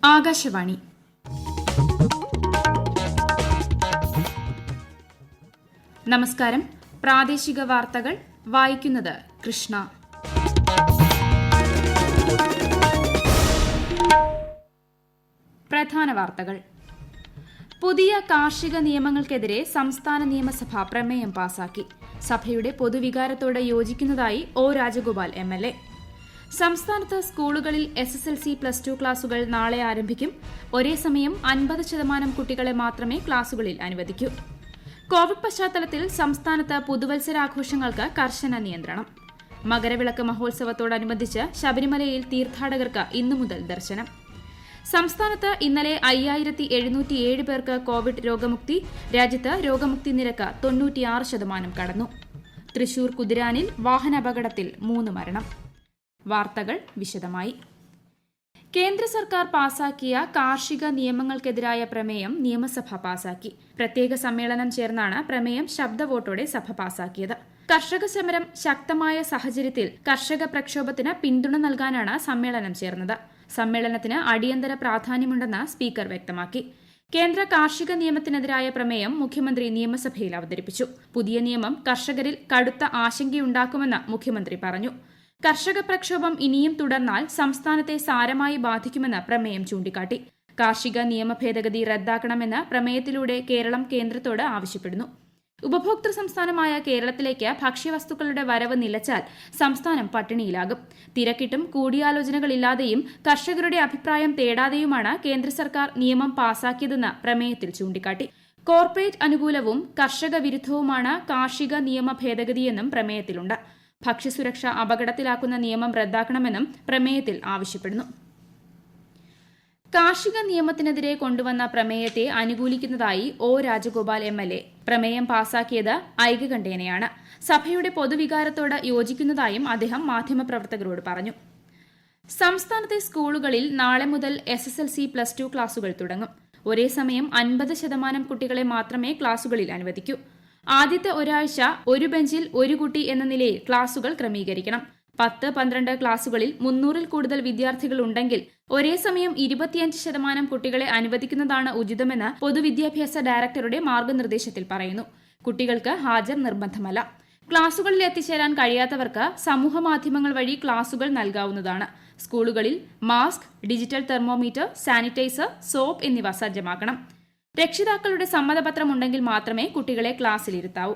ആകാശവാണി. നമസ്കാരം. പ്രാദേശിക വാർത്തകൾ വായിക്കുന്നത് കൃഷ്ണ. പ്രധാന വാർത്തകൾ. പുതിയ കാർഷിക നിയമങ്ങൾക്കെതിരെ സംസ്ഥാന നിയമസഭ പ്രമേയം പാസാക്കി. സഭയുടെ പൊതുവികാരത്തോട് യോജിക്കുന്നതായി ഒ രാജഗോപാൽ MLA. സംസ്ഥാനത്ത് സ്കൂളുകളിൽ SSLC +2 ക്ലാസുകൾ നാളെ ആരംഭിക്കും. ഒരേ സമയം 50% കുട്ടികളെ മാത്രമേ ക്ലാസുകളിൽ അനുവദിക്കൂ. കോവിഡ് പശ്ചാത്തലത്തിൽ സംസ്ഥാനത്ത് പുതുവത്സരാഘോഷങ്ങൾക്ക് കർശന നിയന്ത്രണം. മകരവിളക്ക് മഹോത്സവത്തോടനുബന്ധിച്ച് ശബരിമലയിൽ തീർത്ഥാടകർക്ക് ഇന്നു മുതൽ ദർശനം. സംസ്ഥാനത്ത് ഇന്നലെ 5707 പേർക്ക് കോവിഡ് രോഗമുക്തി. രാജ്യത്ത് രോഗമുക്തി നിരക്ക് 96% കടന്നു. തൃശൂർ കുതിരാനിൽ വാഹനാപകടത്തിൽ 3 മരണം. വാർത്തകൾ വിശദമായി. കേന്ദ്ര സർക്കാർ പാസാക്കിയ കാർഷിക നിയമങ്ങൾക്കെതിരായ പ്രമേയം നിയമസഭ പാസാക്കി. പ്രത്യേക സമ്മേളനം ചേർന്നാണ് പ്രമേയം ശബ്ദവോട്ടോടെ സഭ പാസാക്കിയത്. കർഷക സമരം ശക്തമായ സാഹചര്യത്തിൽ കർഷക പ്രക്ഷോഭത്തിന് പിന്തുണ നൽകാനാണ് സമ്മേളനം ചേർന്നത്. സമ്മേളനത്തിന് അടിയന്തര പ്രാധാന്യമുണ്ടെന്ന് സ്പീക്കർ വ്യക്തമാക്കി. കേന്ദ്ര കാർഷിക നിയമത്തിനെതിരായ പ്രമേയം മുഖ്യമന്ത്രി നിയമസഭയിൽ അവതരിപ്പിച്ചു. പുതിയ നിയമം കർഷകരിൽ കടുത്ത ആശങ്കയുണ്ടാക്കുമെന്ന് മുഖ്യമന്ത്രി പറഞ്ഞു. കർഷക പ്രക്ഷോഭം ഇനിയും തുടർന്നാൽ സംസ്ഥാനത്തെ സാരമായി ബാധിക്കുമെന്ന് പ്രമേയം ചൂണ്ടിക്കാട്ടി. കാർഷിക നിയമ ഭേദഗതി റദ്ദാക്കണമെന്ന് പ്രമേയത്തിലൂടെ കേരളം കേന്ദ്രത്തോട് ആവശ്യപ്പെടുന്നു. ഉപഭോക്തൃ സംസ്ഥാനമായ കേരളത്തിലേക്ക് ഭക്ഷ്യവസ്തുക്കളുടെ വരവ് നിലച്ചാൽ സംസ്ഥാനം പട്ടിണിയിലാകും. തിരക്കിട്ടും കൂടിയാലോചനകളില്ലാതെയും കർഷകരുടെ അഭിപ്രായം തേടാതെയുമാണ് കേന്ദ്ര സർക്കാർ നിയമം പാസാക്കിയതെന്ന് പ്രമേയത്തിൽ ചൂണ്ടിക്കാട്ടി. കോർപ്പറേറ്റ് അനുകൂലവും കർഷക വിരുദ്ധവുമാണ് കാർഷിക നിയമ ഭേദഗതിയെന്നും പ്രമേയത്തിലുണ്ട്. ഭക്ഷ്യസുരക്ഷ അപകടത്തിലാക്കുന്ന നിയമം റദ്ദാക്കണമെന്നും പ്രമേയത്തിൽ ആവശ്യപ്പെടുന്നു. കാർഷിക നിയമത്തിനെതിരെ കൊണ്ടുവന്ന പ്രമേയത്തെ അനുകൂലിക്കുന്നതായി ഒ രാജഗോപാൽ MLA. പ്രമേയം പാസാക്കിയത് ഐകകണ്ഠേനയാണ്. സഭയുടെ പൊതുവികാരത്തോട് യോജിക്കുന്നതായും അദ്ദേഹം മാധ്യമപ്രവർത്തകരോട് പറഞ്ഞു. സംസ്ഥാനത്തെ സ്കൂളുകളിൽ നാളെ മുതൽ SSLC +2 ക്ലാസുകൾ തുടങ്ങും. ഒരേ സമയം 50% കുട്ടികളെ മാത്രമേ ക്ലാസുകളിൽ അനുവദിക്കൂ. ആദ്യത്തെ ഒരാഴ്ച ഒരു ബെഞ്ചിൽ ഒരു കുട്ടി എന്ന നിലയിൽ ക്ലാസുകൾ ക്രമീകരിക്കണം. 10-12 ക്ലാസുകളിൽ 300-ൽ കൂടുതൽ വിദ്യാർത്ഥികൾ ഉണ്ടെങ്കിൽ ഒരേ സമയം 25% കുട്ടികളെ അനുവദിക്കുന്നതാണ് ഉചിതമെന്ന് പൊതുവിദ്യാഭ്യാസ ഡയറക്ടറുടെ മാർഗനിർദ്ദേശത്തിൽ പറയുന്നു. കുട്ടികൾക്ക് ഹാജർ നിർബന്ധമല്ല. ക്ലാസുകളിൽ എത്തിച്ചേരാൻ കഴിയാത്തവർക്ക് സമൂഹമാധ്യമങ്ങൾ വഴി ക്ലാസുകൾ നൽകാവുന്നതാണ്. സ്കൂളുകളിൽ mask, digital thermometer, sanitiser, soap എന്നിവ സജ്ജമാക്കണം. രക്ഷിതാക്കളുടെ സമ്മതപത്രം ഉണ്ടെങ്കിൽ മാത്രമേ കുട്ടികളെ ക്ലാസ്സിലിരുത്താവൂ.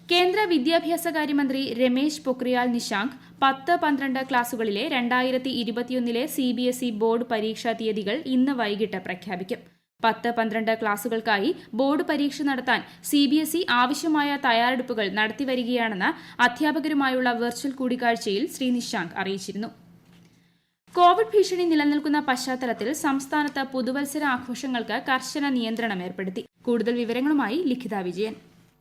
കേന്ദ്ര വിദ്യാഭ്യാസകാര്യമന്ത്രി രമേശ് പൊക്രിയാൽ നിശാങ്ക് 10-12 ക്ലാസുകളിലെ 2021 CBSE ബോർഡ് പരീക്ഷാ തീയതികൾ ഇന്ന് വൈകിട്ട് പ്രഖ്യാപിക്കും. 10-12 ക്ലാസുകൾക്കായി ബോർഡ് പരീക്ഷ നടത്താൻ CBSE ആവശ്യമായ തയ്യാറെടുപ്പുകൾ നടത്തിവരികയാണെന്ന് അധ്യാപകരുമായുള്ള വെർച്വൽ കൂടിക്കാഴ്ചയിൽ ശ്രീ നിശാങ്ക് അറിയിച്ചിരുന്നു. കോവിഡ് ഭീഷണി നിലനിൽക്കുന്ന പശ്ചാത്തലത്തിൽ സംസ്ഥാനത്ത് പുതുവത്സര ആഘോഷങ്ങൾക്ക് കർശന നിയന്ത്രണം ഏർപ്പെടുത്തി. കൂടുതൽ വിവരങ്ങളുമായി ലിഖിത വിജയൻ.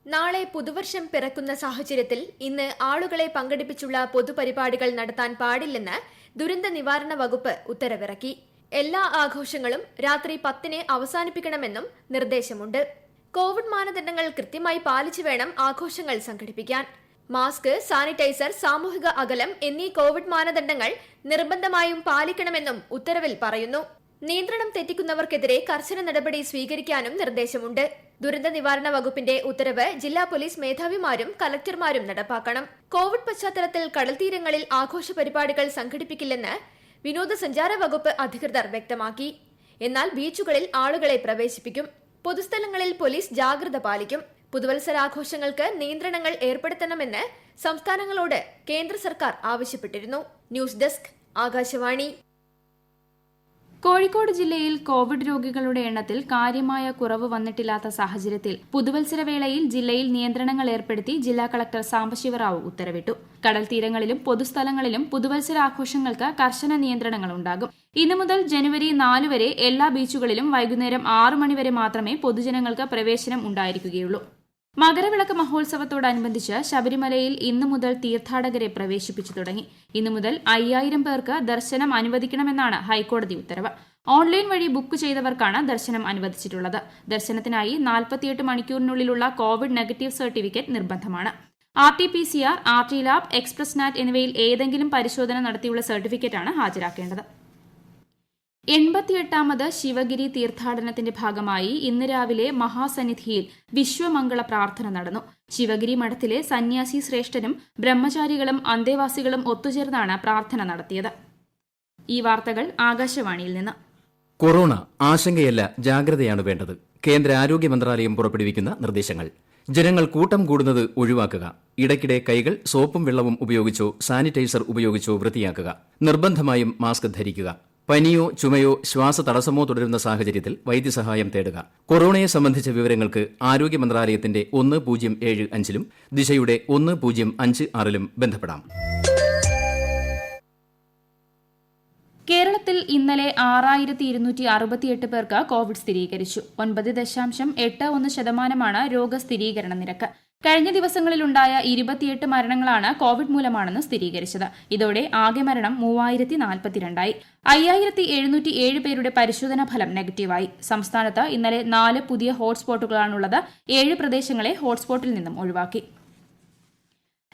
നാളെ പുതുവർഷം പിറക്കുന്ന സാഹചര്യത്തിൽ ഇന്ന് ആളുകളെ പങ്കെടുപ്പിച്ചുള്ള പൊതുപരിപാടികൾ നടത്താൻ പാടില്ലെന്ന് ദുരന്ത നിവാരണ വകുപ്പ് ഉത്തരവിറക്കി. എല്ലാ ആഘോഷങ്ങളും രാത്രി 10-ന് അവസാനിപ്പിക്കണമെന്നും നിർദ്ദേശമുണ്ട്. കോവിഡ് മാനദണ്ഡങ്ങൾ കൃത്യമായി പാലിച്ചു വേണം ആഘോഷങ്ങൾ സംഘടിപ്പിക്കാൻ. മാസ്ക്, സാനിറ്റൈസർ, സാമൂഹിക അകലം എന്നീ കോവിഡ് മാനദണ്ഡങ്ങൾ നിർബന്ധമായും പാലിക്കണമെന്നും ഉത്തരവിൽ പറയുന്നു. നിയന്ത്രണം തെറ്റിക്കുന്നവർക്കെതിരെ കർശന നടപടി സ്വീകരിക്കാനും നിർദ്ദേശമുണ്ട്. ദുരന്ത നിവാരണ വകുപ്പിന്റെ ഉത്തരവ് ജില്ലാ പോലീസ് മേധാവിമാരും കലക്ടർമാരും നടപ്പാക്കണം. കോവിഡ് പശ്ചാത്തലത്തിൽ കടൽത്തീരങ്ങളിൽ ആഘോഷ പരിപാടികൾ സംഘടിപ്പിക്കില്ലെന്ന് വിനോദസഞ്ചാര വകുപ്പ് അധികൃതർ വ്യക്തമാക്കി. എന്നാൽ ബീച്ചുകളിൽ ആളുകളെ പ്രവേശിപ്പിക്കും. പൊതുസ്ഥലങ്ങളിൽ പോലീസ് ജാഗ്രത പാലിക്കും. പുതുവത്സരാഘോഷങ്ങൾക്ക് നിയന്ത്രണങ്ങൾ ഏർപ്പെടുത്തണമെന്ന് സംസ്ഥാനങ്ങളോട് കേന്ദ്ര സർക്കാർ ആവശ്യപ്പെട്ടിരുന്നു. News desk, Akashvani. കോഴിക്കോട് ജില്ലയിൽ കോവിഡ് രോഗികളുടെ എണ്ണത്തിൽ കാര്യമായ കുറവ് വന്നിട്ടില്ലാത്ത സാഹചര്യത്തിൽ പുതുവത്സരവേളയിൽ ജില്ലയിൽ നിയന്ത്രണങ്ങൾ ഏർപ്പെടുത്തി ജില്ലാ കളക്ടർ സാംബശിവറാവു ഉത്തരവിട്ടു. കടൽത്തീരങ്ങളിലും പൊതുസ്ഥലങ്ങളിലും പുതുവത്സരാഘോഷങ്ങൾക്ക് കർശന നിയന്ത്രണങ്ങൾ ഉണ്ടാകും. ഇന്നു മുതൽ ജനുവരി 4 വരെ എല്ലാ ബീച്ചുകളിലും വൈകുന്നേരം 6 മണി വരെ മാത്രമേ പൊതുജനങ്ങൾക്ക് പ്രവേശനം ഉണ്ടായിരിക്കുകയുള്ളൂ. മകരവിളക്ക് മഹോത്സവത്തോടനുബന്ധിച്ച് ശബരിമലയിൽ ഇന്നു മുതൽ തീർത്ഥാടകരെ പ്രവേശിപ്പിച്ചു തുടങ്ങി. ഇന്നു മുതൽ 5000 പേർക്ക് ദർശനം അനുവദിക്കണമെന്നാണ് ഹൈക്കോടതി ഉത്തരവ്. ഓൺലൈൻ വഴി ബുക്ക് ചെയ്തവർക്കാണ് ദർശനം അനുവദിച്ചിട്ടുള്ളത്. ദർശനത്തിനായി 48 മണിക്കൂറിനുള്ളിലുള്ള കോവിഡ് നെഗറ്റീവ് സർട്ടിഫിക്കറ്റ് നിർബന്ധമാണ്. RT-PCR, RT-Lab, എക്സ്പ്രസ് നാറ്റ് എന്നിവയിൽ ഏതെങ്കിലും പരിശോധന നടത്തിയുള്ള സർട്ടിഫിക്കറ്റാണ് ഹാജരാക്കേണ്ടത്. 88ാമത് ശിവഗിരി തീർത്ഥാടനത്തിന്റെ ഭാഗമായി ഇന്ന് രാവിലെ മഹാസന്നിധിയിൽ വിശ്വമംഗള പ്രാർത്ഥന നടന്നു. ശിവഗിരി മഠത്തിലെ സന്യാസി ശ്രേഷ്ഠരും ബ്രഹ്മചാരികളും അന്തേവാസികളും ഒത്തുചേർന്നാണ് പ്രാർത്ഥന നടത്തിയത്. ഈ വാർത്തകൾ ആകാശവാണിയിൽ നിന്ന്. കൊറോണ ആശങ്കയല്ല, ജാഗ്രതയാണ് വേണ്ടത്. കേന്ദ്ര ആരോഗ്യ മന്ത്രാലയം പുറപ്പെടുവിക്കുന്ന നിർദ്ദേശങ്ങൾ. ജനങ്ങൾ കൂട്ടം കൂടുന്നത് ഒഴിവാക്കുക. ഇടയ്ക്കിടെ കൈകൾ സോപ്പും വെള്ളവും ഉപയോഗിച്ചോ സാനിറ്റൈസർ ഉപയോഗിച്ചോ വൃത്തിയാക്കുക. നിർബന്ധമായും മാസ്ക് ധരിക്കുക. പനിയോ ചുമയോ ശ്വാസതടസ്സമോ തുടരുന്ന സാഹചര്യത്തിൽ വൈദ്യസഹായം തേടുക. കൊറോണയെ സംബന്ധിച്ച വിവരങ്ങൾക്ക് ആരോഗ്യ മന്ത്രാലയത്തിന്റെ 1075 ദിശയുടെ 1056 ബന്ധപ്പെടാം. കേരളത്തിൽ ഇന്നലെ 6268 പേർക്ക് കോവിഡ് സ്ഥിരീകരിച്ചു. 9.81% രോഗസ്ഥിരീകരണ നിരക്ക്. കഴിഞ്ഞ ദിവസങ്ങളിലുണ്ടായ 28 മരണങ്ങളാണ് കോവിഡ് മൂലമാണെന്ന് സ്ഥിരീകരിച്ചത്. ഇതോടെ ആകെ മരണം 3042ആയി. 5707 പേരുടെ പരിശോധനാ ഫലം നെഗറ്റീവായി. സംസ്ഥാനത്ത് ഇന്നലെ 4 പുതിയ ഹോട്ട്സ്പോട്ടുകളാണുള്ളത്. 7 പ്രദേശങ്ങളെ ഹോട്ട്സ്പോട്ടിൽ നിന്നും ഒഴിവാക്കി.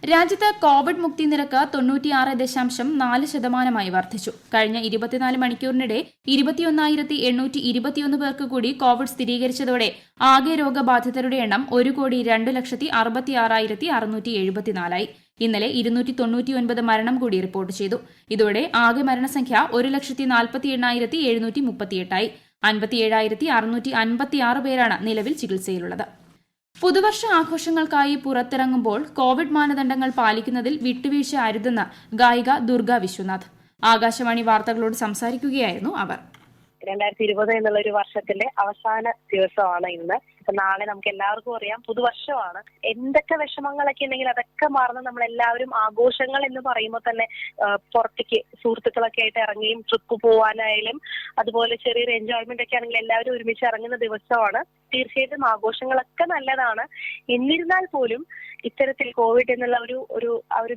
രാജ്യത്ത് കോവിഡ് മുക്തി നിരക്ക് 96.4% വർദ്ധിച്ചു. കഴിഞ്ഞ 24 മണിക്കൂറിനിടെ 21,821 പേർക്ക് കൂടി കോവിഡ് സ്ഥിരീകരിച്ചതോടെ ആകെ രോഗബാധിതരുടെ എണ്ണം 1,02,66,674ആയി. ഇന്നലെ 299 മരണം കൂടി റിപ്പോർട്ട് ചെയ്തു. ഇതോടെ ആകെ മരണസംഖ്യ 1,48,738ആയി. 57,656 പേരാണ് നിലവിൽ ചികിത്സയിലുള്ളത്. പുതുവർഷ ആഘോഷങ്ങൾക്കായി പുറത്തിറങ്ങുമ്പോൾ കോവിഡ് മാനദണ്ഡങ്ങൾ പാലിക്കുന്നതിൽ വിട്ടുവീഴ്ച അരുതെന്ന് ഗായിക ദുർഗ വിശ്വനാഥ്. ആകാശവാണി വാർത്തകളോട് സംസാരിക്കുകയായിരുന്നു അവർ. 2020 എന്നുള്ള ഒരു വർഷത്തിന്റെ അവസാന ദിവസമാണ് ഇന്ന്. ഇപ്പൊ നാളെ നമുക്ക് എല്ലാവർക്കും അറിയാം പുതുവർഷമാണ്. എന്തൊക്കെ വിഷമങ്ങളൊക്കെ ഉണ്ടെങ്കിൽ അതൊക്കെ മറന്ന് നമ്മളെല്ലാവരും ആഘോഷങ്ങൾ എന്ന് പറയുമ്പോൾ തന്നെ പുറത്തേക്ക് സുഹൃത്തുക്കളൊക്കെ ആയിട്ട് ഇറങ്ങിയും ട്രിപ്പ് പോവാനായാലും അതുപോലെ ചെറിയൊരു എൻജോയ്മെന്റ് ഒക്കെ ആണെങ്കിൽ എല്ലാവരും ഒരുമിച്ച് ഇറങ്ങുന്ന ദിവസമാണ്. തീർച്ചയായിട്ടും ആഘോഷങ്ങളൊക്കെ നല്ലതാണ്. എന്നിരുന്നാൽ പോലും ഇത്തരത്തിൽ കോവിഡ് എന്നുള്ള ഒരു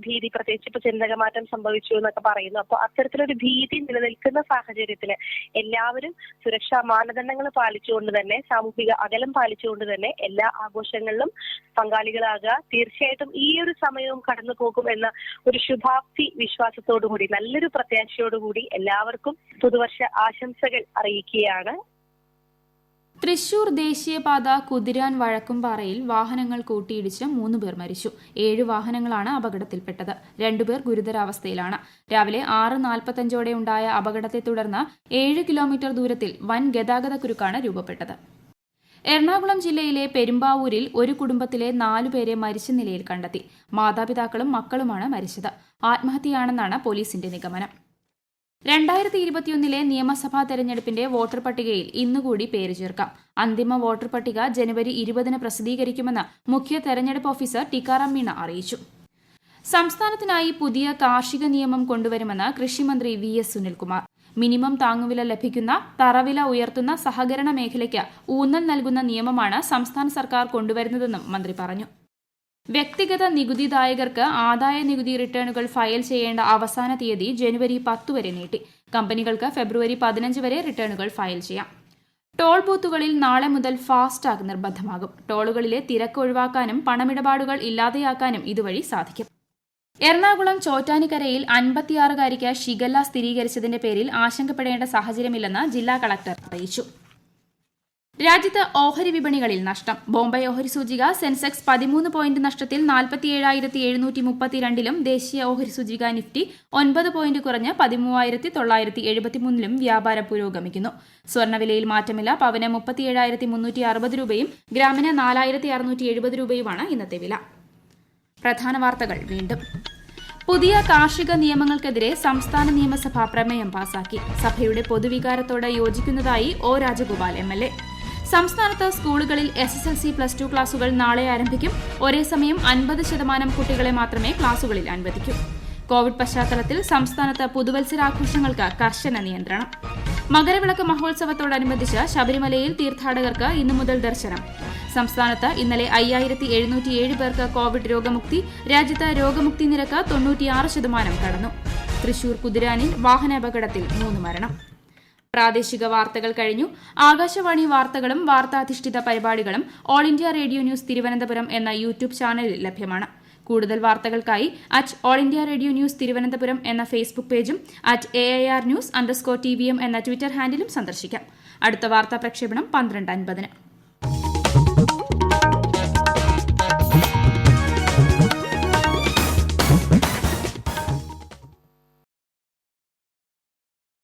ഭീതി, പ്രത്യേകിച്ച് ഇപ്പൊ ജനിതകമാറ്റം സംഭവിച്ചു എന്നൊക്കെ പറയുന്നു. അപ്പൊ അത്തരത്തിലൊരു ഭീതി നിലനിൽക്കുന്ന സാഹചര്യത്തില് എല്ലാവരും സുരക്ഷാ മാനദണ്ഡങ്ങൾ പാലിച്ചുകൊണ്ട് തന്നെ, സാമൂഹിക അകലം പാലിച്ചുകൊണ്ട് തന്നെ എല്ലാ ആഘോഷങ്ങളിലും പങ്കാളികളാകുക. തീർച്ചയായിട്ടും ഈ ഒരു സമയവും കടന്നു പോകും എന്ന ഒരു ശുഭാപ്തി വിശ്വാസത്തോടുകൂടി, നല്ലൊരു പ്രത്യാശയോടുകൂടി എല്ലാവർക്കും പുതുവർഷ ആശംസകൾ അറിയിക്കുകയാണ്. തൃശൂർ ദേശീയപാത കുതിരാൻ വഴക്കുംപാറയിൽ വാഹനങ്ങൾ കൂട്ടിയിടിച്ച് 3 പേർ മരിച്ചു. 7 വാഹനങ്ങളാണ് അപകടത്തിൽപ്പെട്ടത്. 2 പേർ ഗുരുതരാവസ്ഥയിലാണ്. രാവിലെ 6:45 ഉണ്ടായ അപകടത്തെ തുടർന്ന് 7 കിലോമീറ്റർ ദൂരത്തിൽ വൻ ഗതാഗതക്കുരുക്കാണ് രൂപപ്പെട്ടത്. എറണാകുളം ജില്ലയിലെ പെരുമ്പാവൂരിൽ ഒരു കുടുംബത്തിലെ 4 പേരെ മരിച്ച നിലയിൽ കണ്ടെത്തി. മാതാപിതാക്കളും മക്കളുമാണ് മരിച്ചത്. ആത്മഹത്യയാണെന്നാണ് പോലീസിന്റെ നിഗമനം. 2021 നിയമസഭാ തെരഞ്ഞെടുപ്പിന്റെ വോട്ടർ പട്ടികയിൽ ഇന്നുകൂടി പേര് ചേർക്കാം. അന്തിമ വോട്ടർ പട്ടിക ജനുവരി 20 പ്രസിദ്ധീകരിക്കുമെന്ന് മുഖ്യ തെരഞ്ഞെടുപ്പ് ഓഫീസർ ടിക്കാറാം മീണ അറിയിച്ചു. സംസ്ഥാനത്തിനായി പുതിയ കാർഷിക നിയമം കൊണ്ടുവരുമെന്ന് കൃഷിമന്ത്രി VS സുനിൽകുമാർ. മിനിമം താങ്ങുവില ലഭിക്കുന്ന, തറവില ഉയർത്തുന്ന സഹകരണ മേഖലയ്ക്ക് ഊന്നൽ നൽകുന്ന നിയമമാണ് സംസ്ഥാന സർക്കാർ കൊണ്ടുവരുന്നതെന്നും മന്ത്രി പറഞ്ഞു. വ്യക്തിഗത നികുതിദായകർക്ക് ആദായ നികുതി റിട്ടേണുകൾ ഫയൽ ചെയ്യേണ്ട അവസാന തീയതി ജനുവരി 10 വരെ നീട്ടി. കമ്പനികൾക്ക് ഫെബ്രുവരി 15 വരെ റിട്ടേണുകൾ ഫയൽ ചെയ്യാം. ടോൾ ബൂത്തുകളിൽ നാളെ മുതൽ ഫാസ്ടാഗ് നിർബന്ധമാകും. ടോളുകളിലെ തിരക്ക് ഒഴിവാക്കാനും പണമിടപാടുകൾ ഇല്ലാതെയാക്കാനും ഇതുവഴി സാധിക്കും. എറണാകുളം ചോറ്റാനിക്കരയിൽ 56-കാരിക്ക് ഷിഗല്ല സ്ഥിരീകരിച്ചതിന്റെ പേരിൽ ആശങ്കപ്പെടേണ്ട സാഹചര്യമില്ലെന്ന് ജില്ലാ കളക്ടർ അറിയിച്ചു. രാജ്യത്ത് ഓഹരി വിപണികളിൽ നഷ്ടം. ബോംബെ ഓഹരി സൂചിക സെൻസെക്സ് 13 പോയിന്റ് നഷ്ടത്തിൽ 47,732-ലും ദേശീയ ഓഹരി സൂചിക നിഫ്റ്റി 9 പോയിന്റ് കുറഞ്ഞ് 13,973-ലും വ്യാപാരം പുരോഗമിക്കുന്നു. സ്വർണ്ണവിലയിൽ മാറ്റമില്ല. പവന് 37,360 രൂപയും ഗ്രാമിന് 4,670 രൂപയുമാണ് ഇന്നത്തെ വില. പ്രധാന വാർത്തകൾ വീണ്ടും. പുതിയ കാർഷിക നിയമങ്ങൾക്കെതിരെ സംസ്ഥാന നിയമസഭ പ്രമേയം പാസാക്കി. സഭയുടെ പൊതുവികാരത്തോട് യോജിക്കുന്നതായി ഒ രാജഗോപാൽ MLA. സംസ്ഥാനത്ത് സ്കൂളുകളിൽ SSLC +2 ക്ലാസുകൾ നാളെ ആരംഭിക്കും. ഒരേ സമയം 50% കുട്ടികളെ മാത്രമേ ക്ലാസുകളിൽ അനുവദിക്കൂ. കോവിഡ് പശ്ചാത്തലത്തിൽ സംസ്ഥാനത്ത് പുതുവത്സരാഘോഷങ്ങൾക്ക് കർശന നിയന്ത്രണം. മകരവിളക്ക് മഹോത്സവത്തോടനുബന്ധിച്ച് ശബരിമലയിൽ തീർത്ഥാടകർക്ക് ഇന്നു മുതൽ ദർശനം. സംസ്ഥാനത്ത് ഇന്നലെ 5707 പേർക്ക് കോവിഡ് രോഗമുക്തി. രാജ്യത്ത് രോഗമുക്തി നിരക്ക് 96% കടന്നു. തൃശൂർ കുതിരാനിൽ വാഹനാപകടത്തിൽ 3 മരണം. പ്രാദേശിക വാർത്തകൾ കഴിഞ്ഞു. ആകാശവാണി വാർത്തകളും വാർത്താധിഷ്ഠിത പരിപാടികളും all India radio news Thiruvananthapuram എന്ന യൂട്യൂബ് ചാനലിൽ ലഭ്യമാണ്. കൂടുതൽ വാർത്തകൾക്കായി @AllIndiaRadioNews തിരുവനന്തപുരം എന്ന ഫേസ്ബുക്ക് പേജും @AIRnews_TVM എന്ന ട്വിറ്റർ ഹാൻഡിലും സന്ദർശിക്കാം. അടുത്ത വാർത്താ പ്രക്ഷേപണം 12:50.